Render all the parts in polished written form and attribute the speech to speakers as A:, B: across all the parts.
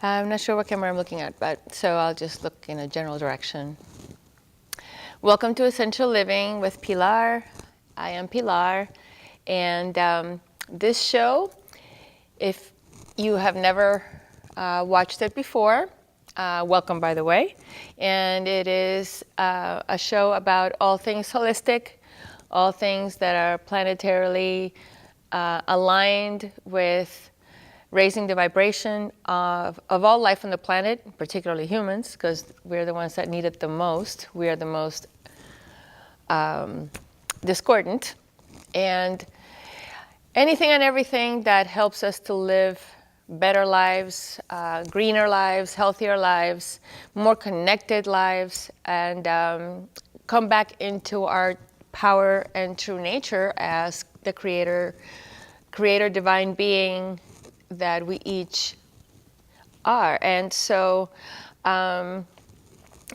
A: I'm not sure what camera I'm looking at, but so I'll just look in a general direction. Welcome to Essential Living with Pilar. I am Pilar, and this show, if you have never watched it before, welcome by the way, and it is a show about all things holistic, all things that are planetarily aligned with raising the vibration of all life on the planet, particularly humans, because we're the ones that need it the most. We are the most discordant. And anything and everything that helps us to live better lives, greener lives, healthier lives, more connected lives, and come back into our power and true nature as the creator divine being that we each are. And so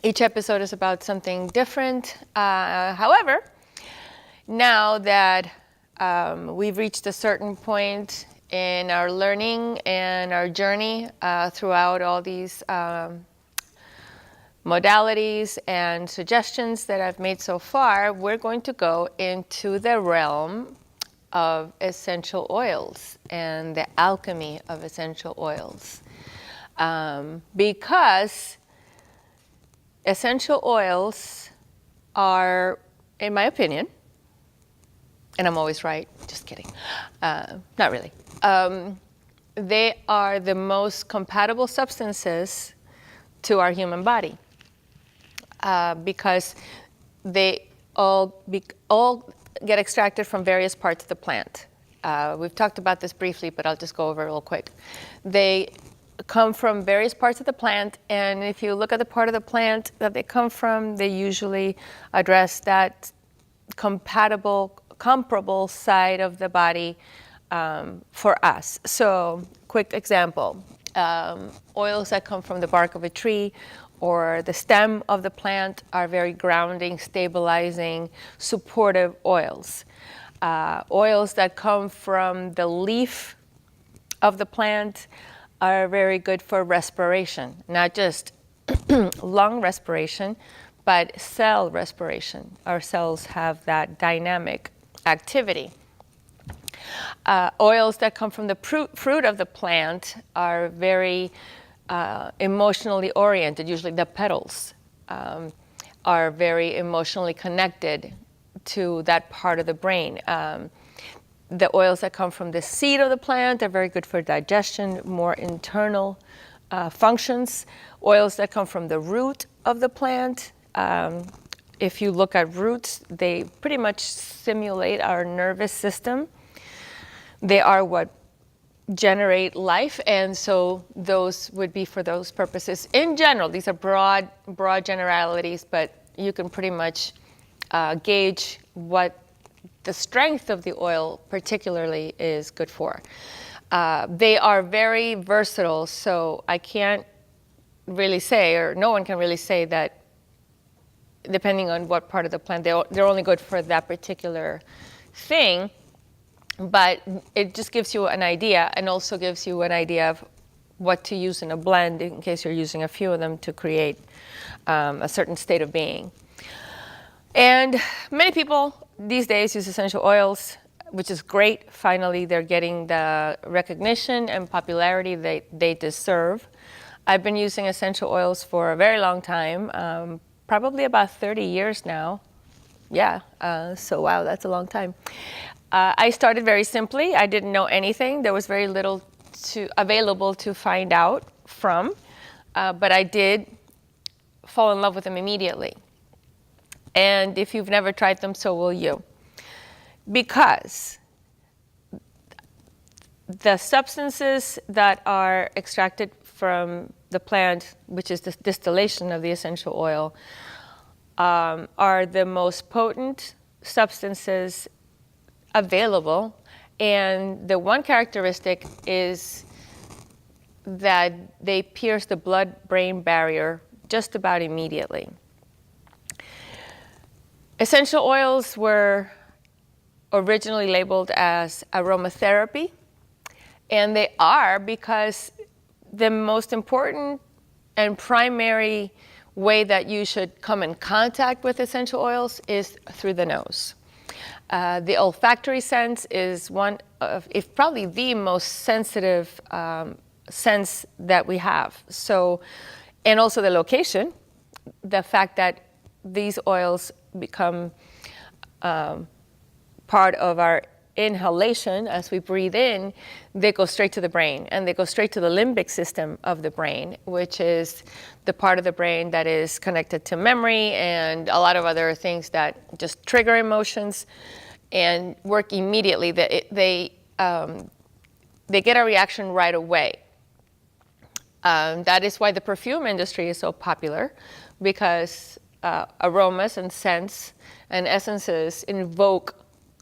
A: each episode is about something different. However, now that we've reached a certain point in our learning and our journey throughout all these modalities and suggestions that I've made so far, we're going to go into the realm of essential oils and the alchemy of essential oils, because essential oils are, in my opinion, and I'm always right, just kidding, not really, they are the most compatible substances to our human body, because they all get extracted from various parts of the plant. We've talked about this briefly, but I'll just go over it real quick. They come from various parts of the plant, and if you look at the part of the plant that they come from, they usually address that comparable side of the body for us. So, quick example, oils that come from the bark of a tree or the stem of the plant are very grounding, stabilizing, supportive oils. Oils that come from the leaf of the plant are very good for respiration, not just lung respiration, but cell respiration. Our cells have that dynamic activity. Oils that come from the fruit of the plant are very emotionally oriented. Usually the petals are very emotionally connected to that part of the brain. The oils that come from the seed of the plant are very good for digestion, more internal functions. Oils that come from the root of the plant, if you look at roots, they pretty much simulate our nervous system. They are what generate life, and so those would be for those purposes. In general, these are broad generalities, but you can pretty much gauge what the strength of the oil particularly is good for. They are very versatile, so I can't really say, or no one can really say that depending on what part of the plant, they're only good for that particular thing. But it just gives you an idea, and also gives you an idea of what to use in a blend in case you're using a few of them to create a certain state of being. And many people these days use essential oils, which is great. Finally, they're getting the recognition and popularity they deserve. I've been using essential oils for a very long time, probably about 30 years now. Yeah, so wow, that's a long time. I started very simply. I didn't know anything. There was very little available to find out from, but I did fall in love with them immediately. And if you've never tried them, so will you. Because the substances that are extracted from the plant, which is the distillation of the essential oil, are the most potent substances available, and the one characteristic is that they pierce the blood-brain barrier just about immediately. Essential oils were originally labeled as aromatherapy, and they are because the most important and primary way that you should come in contact with essential oils is through the nose. The olfactory sense is one of, if probably the most sensitive sense that we have. So, and also the location, the fact that these oils become part of our inhalation as we breathe in, they go straight to the brain, and they go straight to the limbic system of the brain, which is the part of the brain that is connected to memory and a lot of other things that just trigger emotions and work immediately. They get a reaction right away. That is why the perfume industry is so popular, because aromas and scents and essences invoke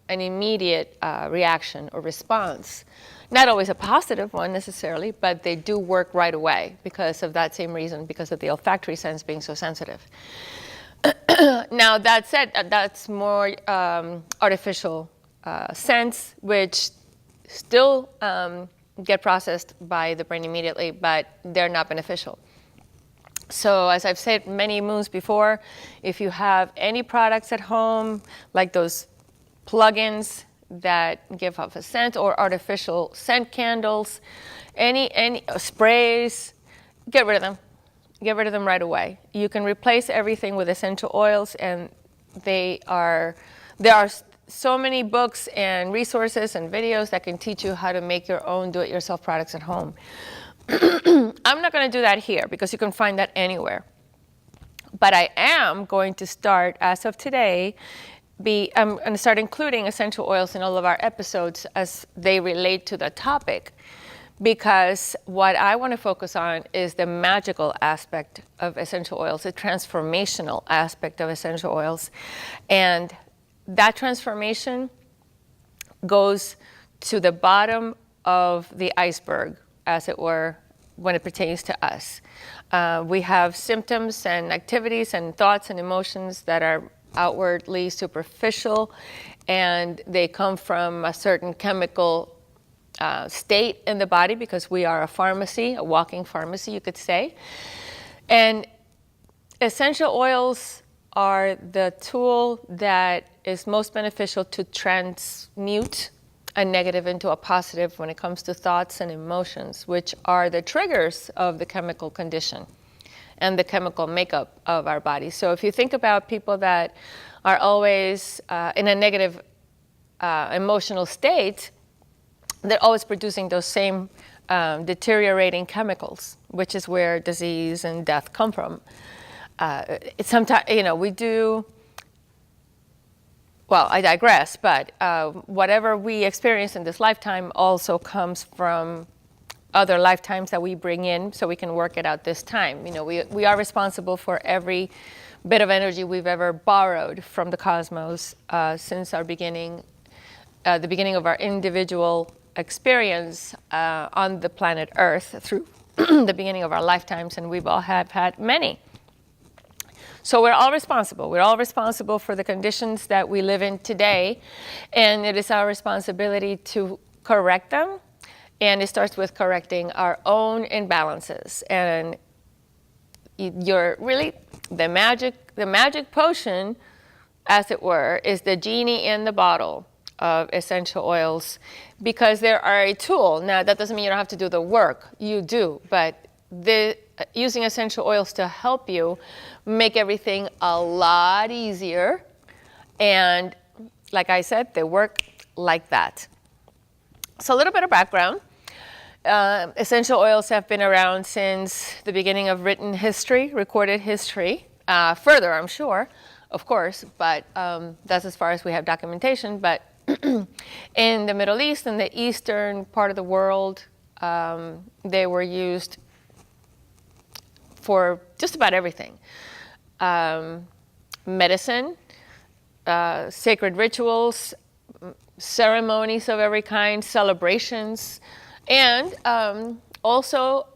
A: an immediate reaction or response. Not always a positive one necessarily, but they do work right away because of that same reason, because of the olfactory sense being so sensitive. Now, that said, that's more artificial scents, which still get processed by the brain immediately, but they're not beneficial. So as I've said many moons before, if you have any products at home, like those plugins that give off a scent, or artificial scent candles, any sprays, get rid of them. Get rid of them right away. You can replace everything with essential oils, and there are so many books and resources and videos that can teach you how to make your own do-it-yourself products at home. I'm not going to do that here because you can find that anywhere. But I am going to start, as of today, I'm going to start including essential oils in all of our episodes as they relate to the topic, because what I want to focus on is the magical aspect of essential oils, the transformational aspect of essential oils. And that transformation goes to the bottom of the iceberg, as it were, when it pertains to us. We have symptoms and activities and thoughts and emotions that are outwardly superficial, and they come from a certain chemical state in the body, because we are a pharmacy, a walking pharmacy, you could say. And essential oils are the tool that is most beneficial to transmute a negative into a positive when it comes to thoughts and emotions, which are the triggers of the chemical condition and the chemical makeup of our body. So if you think about people that are always in a negative emotional state, they're always producing those same deteriorating chemicals, which is where disease and death come from. Sometimes, we do, well, I digress, but whatever we experience in this lifetime also comes from other lifetimes that we bring in, so we can work it out this time. We are responsible for every bit of energy we've ever borrowed from the cosmos since our beginning, the beginning of our individual experience on the planet Earth through the beginning of our lifetimes, and we've all have had many. So we're all responsible. We're all responsible for the conditions that we live in today, and it is our responsibility to correct them. And it starts with correcting our own imbalances. And you're really, the magic potion, as it were, is the genie in the bottle of essential oils, because they are a tool. Now, that doesn't mean you don't have to do the work. You do, but using essential oils to help you make everything a lot easier. And like I said, they work like that. So a little bit of background. Essential oils have been around since the beginning of written history, recorded history. Further, I'm sure, of course, but that's as far as we have documentation. But in the Middle East, in the eastern part of the world, they were used for just about everything. Medicine, sacred rituals, ceremonies of every kind, celebrations, and also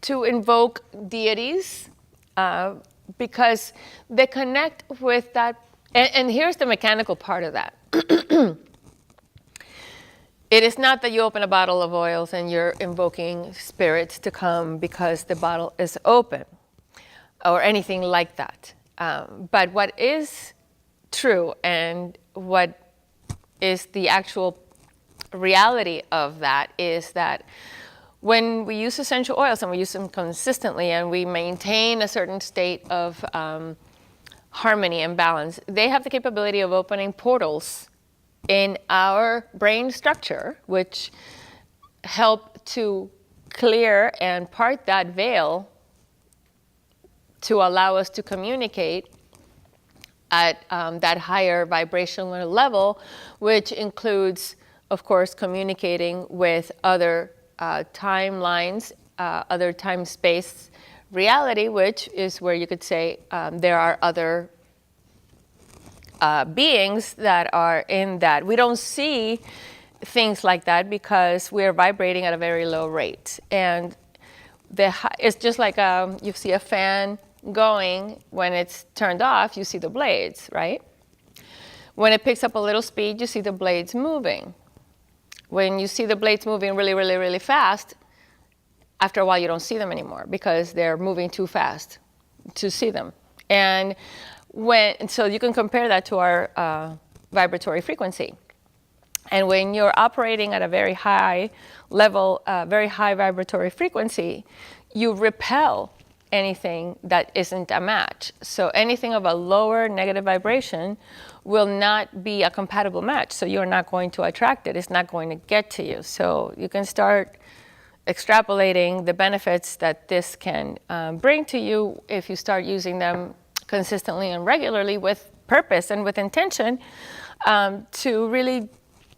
A: to invoke deities, because they connect with that. And here's the mechanical part of that. It is not that you open a bottle of oils and you're invoking spirits to come because the bottle is open or anything like that. But what is true and what is the actual reality of that is that when we use essential oils and we use them consistently and we maintain a certain state of harmony and balance, they have the capability of opening portals in our brain structure, which help to clear and part that veil to allow us to communicate at that higher vibrational level, which includes, of course, communicating with other timelines, other time-space reality, which is where you could say there are other beings that are in that. We don't see things like that because we're vibrating at a very low rate. And it's just like you see a fan going. When it's turned off, you see the blades, right? When it picks up a little speed, you see the blades moving. When you see the blades moving really, really, really fast, after a while you don't see them anymore because they're moving too fast to see them. And so you can compare that to our vibratory frequency. And when you're operating at a very high level, very high vibratory frequency, you repel anything that isn't a match. So anything of a lower negative vibration will not be a compatible match. So you're not going to attract it. It's not going to get to you. So you can start extrapolating the benefits that this can bring to you if you start using them consistently and regularly with purpose and with intention to really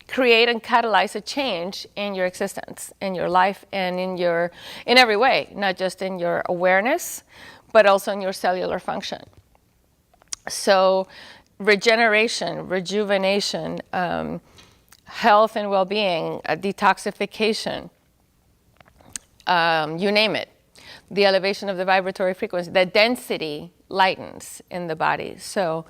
A: create and catalyze a change in your existence, in your life, and in every way, not just in your awareness, but also in your cellular function. So regeneration, rejuvenation, health and well-being, detoxification, you name it. The elevation of the vibratory frequency, the density lightens in the body. So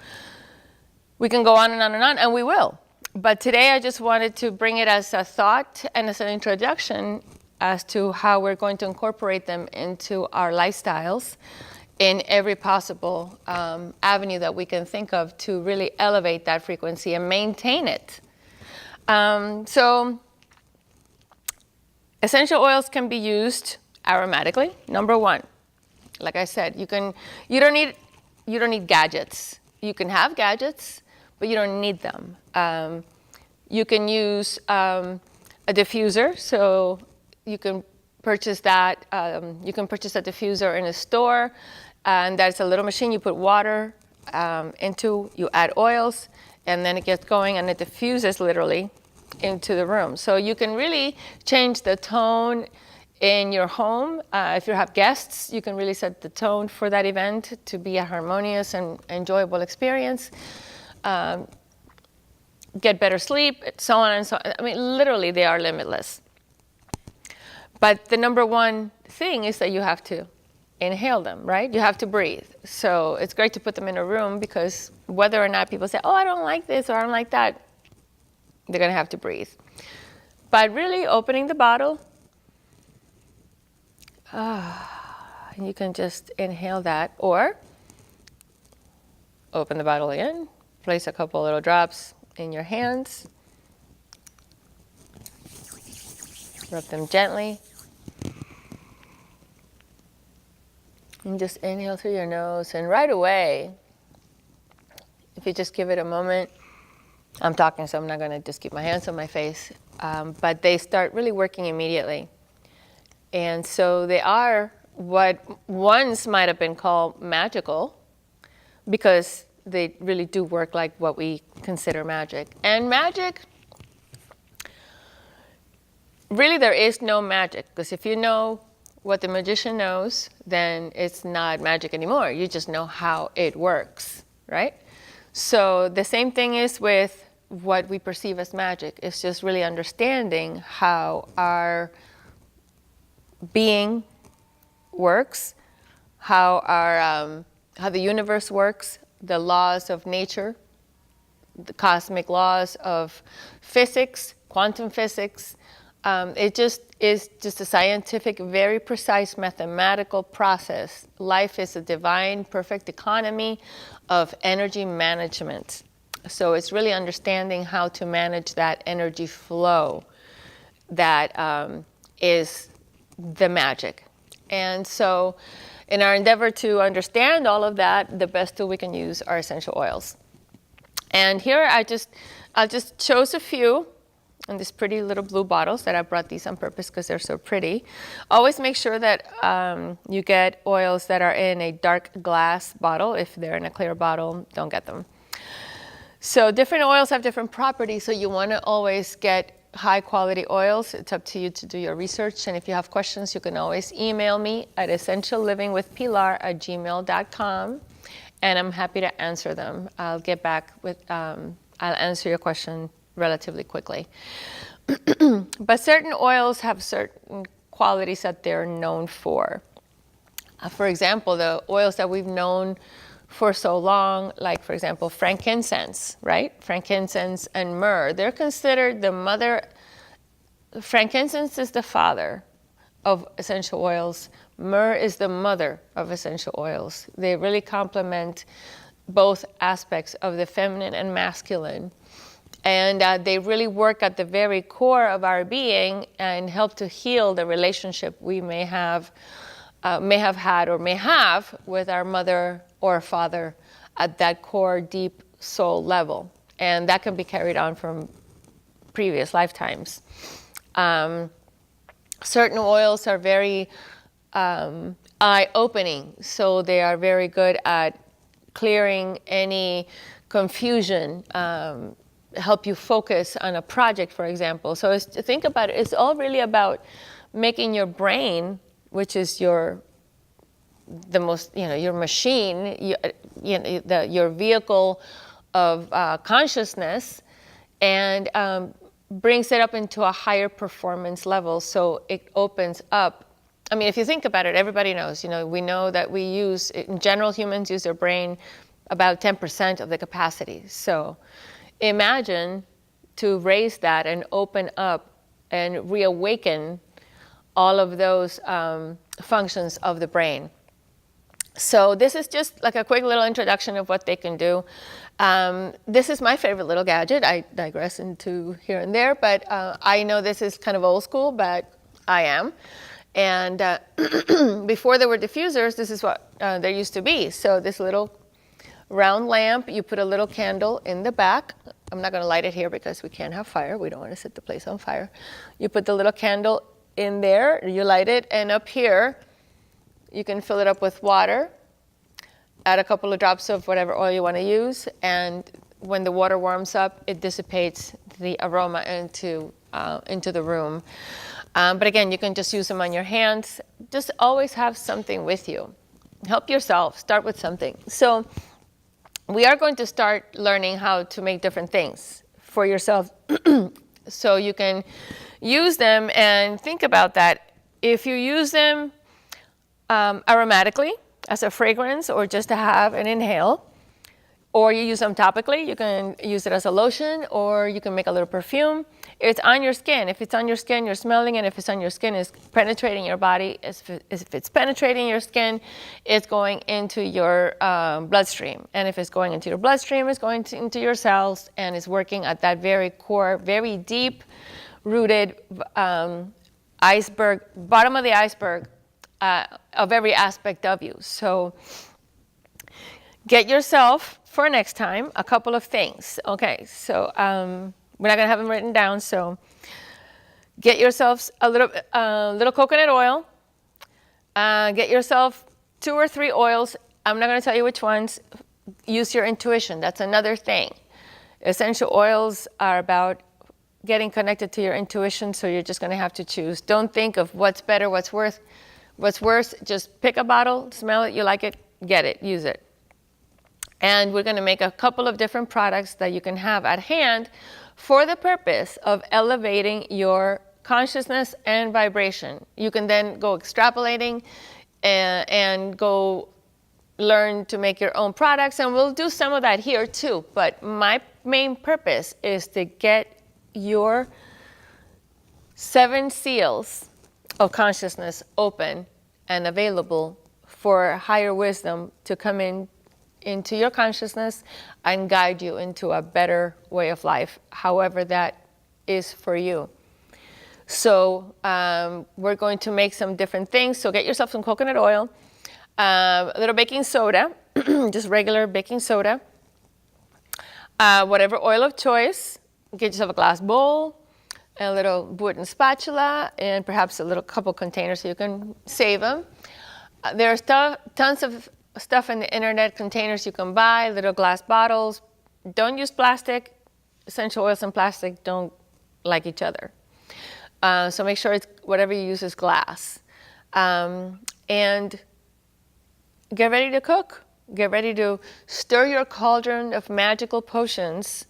A: we can go on and on and on, and we will. But today I just wanted to bring it as a thought and as an introduction as to how we're going to incorporate them into our lifestyles in every possible avenue that we can think of to really elevate that frequency and maintain it. So essential oils can be used aromatically. Number one, like I said, you don't need gadgets. You can have gadgets, but you don't need them. You can use a diffuser, so you can purchase that. You can purchase a diffuser in a store, and that's a little machine you put water into, you add oils, and then it gets going, and it diffuses literally into the room. So you can really change the tone in your home. If you have guests, you can really set the tone for that event to be a harmonious and enjoyable experience. Get better sleep, so on and so on. I mean, literally, they are limitless. But the number one thing is that you have to inhale them, right? You have to breathe. So it's great to put them in a room because whether or not people say, oh, I don't like this or I don't like that, they're going to have to breathe. But really opening the bottle, and you can just inhale that, or open the bottle again, place a couple little drops in your hands, rub them gently, and just inhale through your nose. And right away, if you just give it a moment, I'm talking, so I'm not going to just keep my hands on my face, but they start really working immediately. And so they are what once might have been called magical, because they really do work like what we consider magic. And magic, really there is no magic, because if you know what the magician knows, then it's not magic anymore. You just know how it works, right? So the same thing is with what we perceive as magic. It's just really understanding how our being works, how the universe works, the laws of nature, the cosmic laws of physics, quantum physics. It just is just a scientific, very precise mathematical process. Life is a divine, perfect economy of energy management. So it's really understanding how to manage that energy flow that is the magic. And so in our endeavor to understand all of that, the best tool we can use are essential oils. And here I just chose a few in these pretty little blue bottles that I brought these on purpose because they're so pretty. Always make sure that you get oils that are in a dark glass bottle. If they're in a clear bottle, don't get them. So different oils have different properties, so you want to always get high quality oils. It's up to you to do your research, and if you have questions, you can always email me at essentiallivingwithpilar@gmail.com, and I'm happy to answer them. I'll get back with, I'll answer your question relatively quickly. But certain oils have certain qualities that they're known for. For example, the oils that we've known for so long, like for example, frankincense, right? Frankincense and myrrh, they're considered the mother. Frankincense is the father of essential oils. Myrrh is the mother of essential oils. They really complement both aspects of the feminine and masculine. And they really work at the very core of our being and help to heal the relationship we may have had or may have with our mother or father at that core, deep soul level. And that can be carried on from previous lifetimes. Certain oils are very eye-opening, so they are very good at clearing any confusion, help you focus on a project, for example. So think about it, it's all really about making your brain, which is your machine, your vehicle of consciousness, and brings it up into a higher performance level. So it opens up. I mean, if you think about it, everybody knows, we know that we use, in general, humans use their brain about 10% of the capacity. So imagine to raise that and open up and reawaken all of those functions of the brain. So this is just like a quick little introduction of what they can do. This is my favorite little gadget. I digress into here and there, but I know this is kind of old school, but I am. And before there were diffusers, this is what there used to be. So this little round lamp, you put a little candle in the back. I'm not going to light it here because we can't have fire. We don't want to set the place on fire. You put the little candle in there, you light it, and up here, you can fill it up with water, add a couple of drops of whatever oil you want to use, and when the water warms up, it dissipates the aroma into the room. But again, you can just use them on your hands. Just always have something with you. Help yourself. Start with something. So we are going to start learning how to make different things for yourself so you can use them and think about that. If you use them aromatically as a fragrance or just to have and inhale, or you use them topically, you can use it as a lotion, or you can make a little perfume. It's on your skin. If it's on your skin, you're smelling it. If it's on your skin, it's penetrating your body. If it's penetrating your skin, it's going into your bloodstream. And if it's going into your bloodstream, it's going into your cells, and it's working at that very core, very deep-rooted iceberg, bottom of the iceberg of every aspect of you. So get yourself, for next time, a couple of things. Okay, so we're not going to have them written down, so get yourself a little coconut oil. Get yourself 2 or 3 oils. I'm not going to tell you which ones. Use your intuition. That's another thing. Essential oils are about getting connected to your intuition, so you're just going to have to choose. Don't think of what's better, what's worse. Just pick a bottle, smell it, you like it, get it, use it. And we're going to make a couple of different products that you can have at hand for the purpose of elevating your consciousness and vibration. You can then go extrapolating and go learn to make your own products, and we'll do some of that here too. But my main purpose is to get your 7 seals of consciousness open and available for higher wisdom to come into your consciousness and guide you into a better way of life, however that is for you. So we're going to make some different things. So get yourself some coconut oil, a little baking soda, just regular baking soda, whatever oil of choice. Get yourself a glass bowl, a little wooden spatula, and perhaps a little couple containers so you can save them. There's tons of stuff in the internet, containers you can buy, little glass bottles. Don't use plastic. Essential oils and plastic don't like each other. So make sure it's whatever you use is glass. And get ready to cook. Get ready to stir your cauldron of magical potions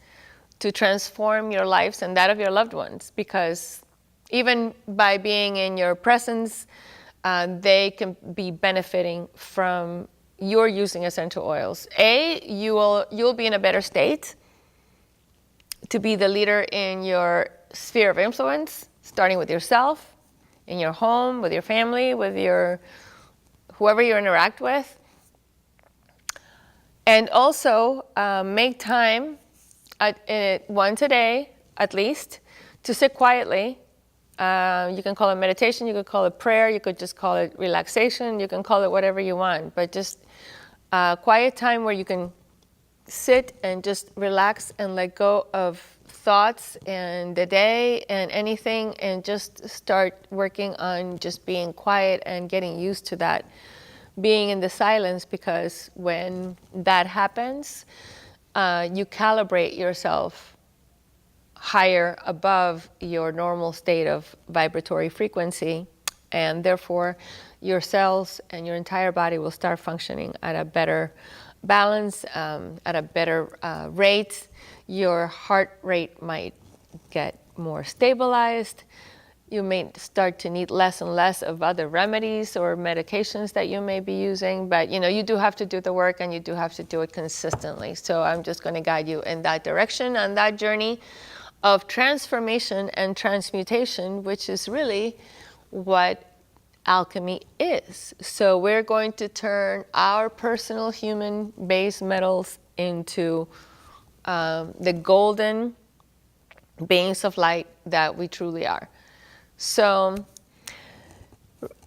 A: to transform your lives and that of your loved ones. Because even by being in your presence, they can be benefiting from your using essential oils. You'll be in a better state to be the leader in your sphere of influence, starting with yourself, in your home, with your family, with whoever you interact with. And also make time, once a day at least, to sit quietly. You can call it meditation, you could call it prayer, you could just call it relaxation, you can call it whatever you want, but just quiet time where you can sit and just relax and let go of thoughts and the day and anything, and just start working on just being quiet and getting used to that, being in the silence, because when that happens, you calibrate yourself higher above your normal state of vibratory frequency, and therefore your cells and your entire body will start functioning at a better balance, at a better rate. Your heart rate might get more stabilized. You may start to need less and less of other remedies or medications that you may be using, but you do have to do the work, and you do have to do it consistently. So I'm just going to guide you in that direction, on that journey of transformation and transmutation, which is really what alchemy is. So we're going to turn our personal human base metals into the golden beings of light that we truly are. So,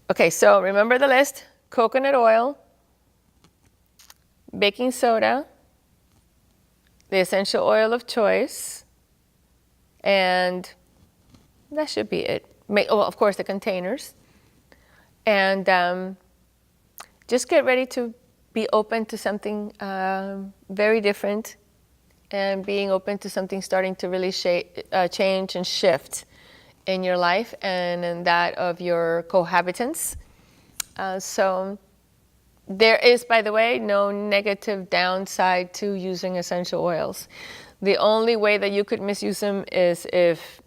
A: okay, so remember the list: coconut oil, baking soda, the essential oil of choice, and that should be it. Of course, the containers. And just get ready to be open to something very different, and being open to something starting to really change and shift in your life and in that of your cohabitants. So there is, by the way, no negative downside to using essential oils. The only way that you could misuse them is if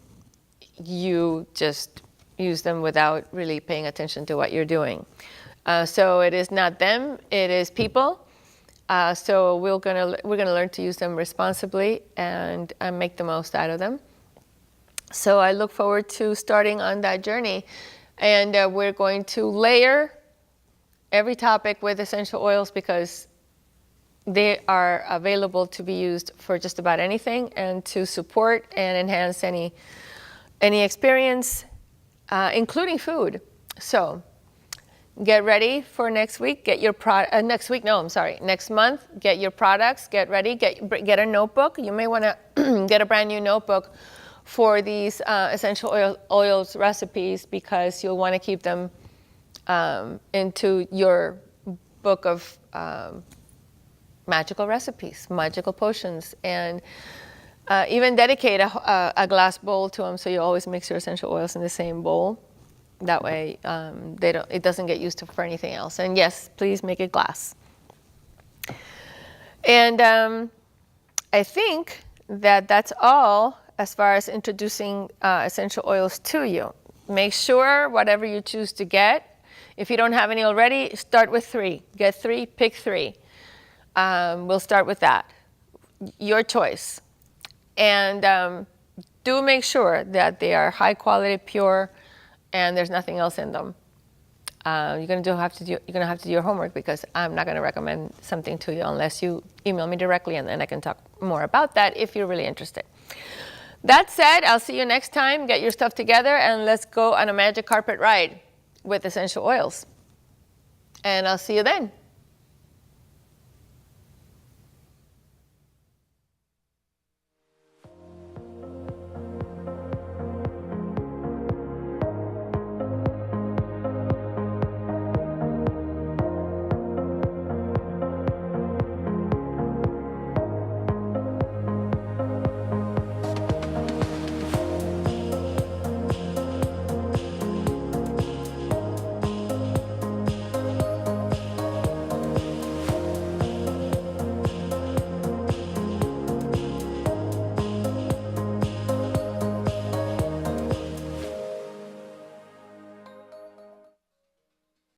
A: you just use them without really paying attention to what you're doing. So it is not them, it is people. So we're gonna learn to use them responsibly and make the most out of them. So I look forward to starting on that journey, and we're going to layer every topic with essential oils, because they are available to be used for just about anything, and to support and enhance any experience, including food. So get ready for next week. Get your next month. Get your products. Get ready. Get a notebook. You may want to get a brand new notebook for these essential oils recipes, because you'll want to keep them into your book of magical recipes, magical potions, and even dedicate a glass bowl to them, so you always mix your essential oils in the same bowl. That way, it doesn't get used for anything else. And yes, please make it glass. And I think that's all as far as introducing essential oils to you. Make sure whatever you choose to get, if you don't have any already, start with 3. Get 3, pick 3. We'll start with that. Your choice. And do make sure that they are high quality, pure, and there's nothing else in them. You're gonna have to do your homework, because I'm not gonna recommend something to you unless you email me directly, and then I can talk more about that if you're really interested. That said, I'll see you next time. Get your stuff together and let's go on a magic carpet ride with essential oils. And I'll see you then.